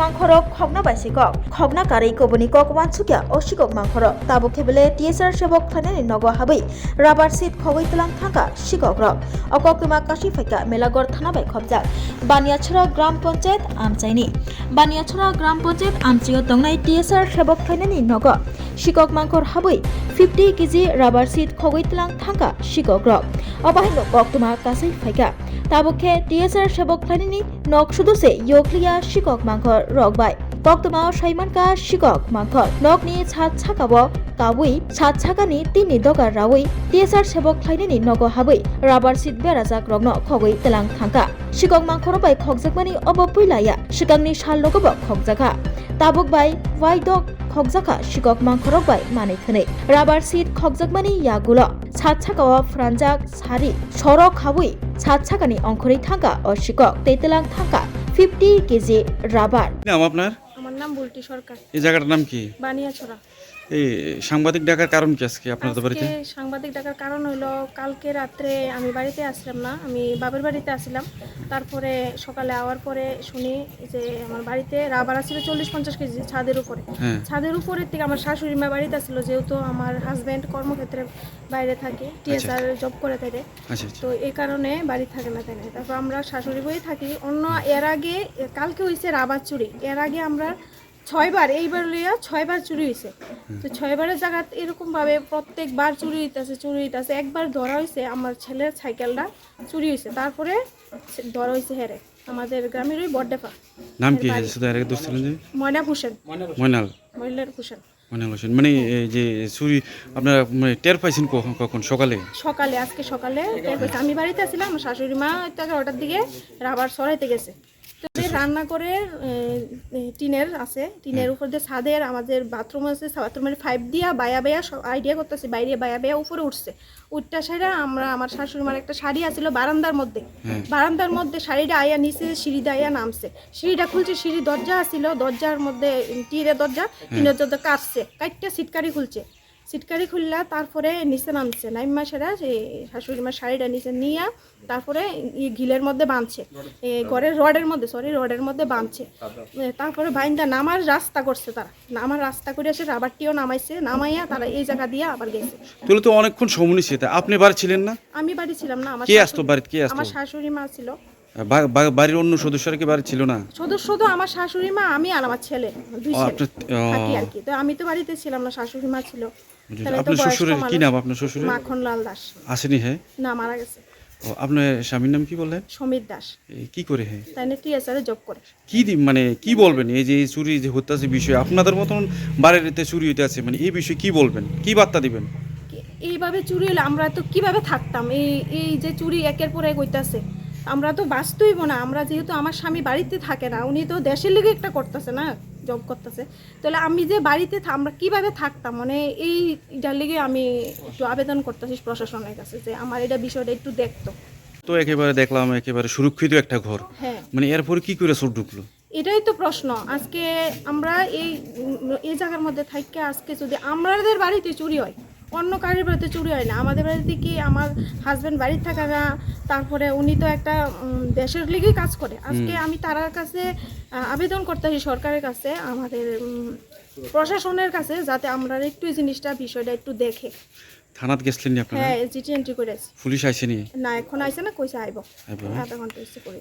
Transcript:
mangkhorok khogna bai sikok khogna kari koboni kok wansukya osikok mangkhorok tabo khebele TSR sebok thanani nogo habai rubber seat khogoi tlang thanga sikok rok okokma kashi faika melagor thana bai khobjak baniachora gram panchayat amchaini baniachora gram panchayat amchio tongnai TSR sebok thanani nogo sikok mangkhor habai 50 kg rubber seat khogoi tlang thanga sikok rok obahingo koktuma kasai faika tabokhe TSR sebok thanani nok suduse yokliya sikok mangkhor rokbai koktuma saimanka sikok mangkhor nokni chat chakabo kabui chat chakani tini dogar rawi TSR sebok thanani nogo habai rubber seat berajak rokno khogoi telang thangka sikok mangkhor bai khogjakmani obo puilaya sikangni sal logobo khogjaka tabok bai waidok khogjaka sikok mangkhorok bai manai thane rubber seat khogjakmani yagulo chat chakao franjak sari sorok habui chat chakani অংখরই থাকা ও শিকক তেতেলাং থাকা 50 KG rubber নাম আপনার? আমার নাম বুলটি সরকার। এই জায়গাটার নাম কি? বানিয়াছড়া। এই সাংবাদিক ডাকার কারণ কি আজকে আপনাদের বাড়িতে? সাংবাদিক ডাকার কারণ হলো কালকে রাত্রে আমি বাড়িতে আসলাম না, আমি বাবার বাড়িতে আসলাম। তারপরে সকালে আওয়ার পরে শুনি যে আমার বাড়িতে রাবার ছিল 40-50 কেজি ছাদের উপরে। ছাদের উপরের থেকে আমার শাশুড়ি মা বাড়িতে আসছিল, যেহেতু আমার হাজব্যান্ড কর্মক্ষেত্রে বাইরে থাকে, TSR জব করে থাকে, তো এই কারণে বাড়ি থাকে না। তাই না, তারপর আমরা শাশুড়ি বই থাকি। অন্য এর আগে কালকে হয়েছে রাবার চুরি, এর আগে আমরা 6 বার, এইবার লইয়া 6 বার চুরি হয়েছে। তো 6 বারের জায়গা এরকম ভাবে প্রত্যেকবার চুরি হইতেছে। একবার ধরা হয়েছে আমার ছেলের সাইকেলটা চুরি হয়েছে, তারপরে ধরা হয়েছে হেরে আমাদের গ্রামের ওই বড়ডেফা। নাম কি? শুধু আরেক দোস্ত ছিলেন যে ময়না হোসেন। ময়নাল হোসেন। ময়নাল হোসেন। মানে এই যে চুরি আপনারা মানে টের পাইছেন কখন? সকালে? আজকে সকালে টের পাইছি। আমি বাড়িতে ছিলাম, আমার শাশুড়ি মা 11টার দিকে রাবার সরাইতে গেছে। রান্না করে টিনের আছে, টিনের উপর দিয়ে ছাদের আমাদের বাথরুম আছে, বাথরুমের পাইপ দিয়া বায়া সব আইডিয়া করতেছে, বাইরে বায়া উপরে উঠছে। উঠটা সাইডা আমরা আমার শাশুড়ি মার একটা শাড়ি আছিল বারান্দার মধ্যে শাড়িটা আয়া নিচে সিঁড়িটা আয়া নামছে, সিঁড়িটা খুলছে, সিঁড়ি দরজা আছিল, দরজার মধ্যে টিনের দরজা কাটছে, কাটটা সিটকারি খুললা, তারপরে নিচে নামছে, নাইমা সেরা শাশুড়ি মার শাড়িটা নিচে নিয়ে তারপরে ঘিলের মধ্যে বাঁধছে, ঘরের রডের মধ্যে বাঁধছে। তারপরে বাইন্দা নামার রাস্তা করছে, তারা নামার রাস্তা করে এসে রাবারটিও নামাইয়া তারা এই জায়গা দিয়ে আবার গেছে। তাহলে তো অনেকক্ষণ সময় নিছে। আপনি বাড়ি ছিলেন না? আমি বাড়ি ছিলাম না। কে আসতো বাড়িতে? আমার শাশুড়ি মা ছিল। বাড়ির অন্য সদস্যরা কি বাড়ি ছিল না? সদস্য আমার শাশুড়ি মা, আমি আর আমার ছেলে, দুই ছেলে থাকি আর কি। তো আমি তো বাড়িতে ছিলাম না, শাশুড়ি মা ছিল। আপনার শ্বশুরের কি নাম? আপনার শ্বশুরের? মাখনলাল দাস। আসেনি? হ্যাঁ, না, মারা গেছে। আপনার স্বামীর নাম কি বললেন? সমীর দাস। কি করে? হ্যাঁ, তাই না, TSR জব করে। মানে কি বলবেন এই যে চুরি যে হত্যাছে বিষয়, আপনাদের মতন বাড়িতে চুরি হইতে আছে, মানে এই বিষয়ে কি বলবেন, কি বার্তা দিবেন? এইভাবে চুরি হলে আমরা তো কিভাবে থাকতাম? এই যে চুরি একের পর এক হইতাছে, আমরা তো বাঁচতেইব না। আমরা যেহেতু আমার স্বামী বাড়িতে থাকে না, উনি তো দেশের লিগে একটা করতেছে না, জব করতেছে, তাহলে আমি যে বাড়িতে আমরা কিভাবে থাকতাম? মানে এইটার লিগে আমি একটু আবেদন করতেছি প্রশাসনের কাছে যে আমার এটা বিষয়টা একটু দেখতো। তো একেবারে দেখলাম একেবারে সুরক্ষিত একটা ঘর, হ্যাঁ, মানে এরপরে কি করে চোর ঢুকলো? এটাই তো প্রশ্ন। আজকে আমরা এই জায়গার মধ্যে থাকি, আজকে যদি আমাদের বাড়িতে চুরি হয়, অন্য কারোর বাড়িতে চুরি হয় না, আমাদের বাড়িতে কি আমার হাজব্যান্ড বাড়িতে থাকে না, তারপরে উনি তো একটা দেশের লিগেই কাজ করে। আজকে আমি তার কাছে আবেদন করতেছি সরকারের কাছে, আমাদের প্রশাসনের কাছে, যাতে আমরা একটু এই বিষয়টা একটু দেখে। থানাত গেছিলেন আপনারা? হ্যাঁ, জিটি এন্ট্রি করেছি। পুলিশ আইসেনি? না, এখন আইসে না, কইছে আইব, আধা ঘন্টা এসে করে।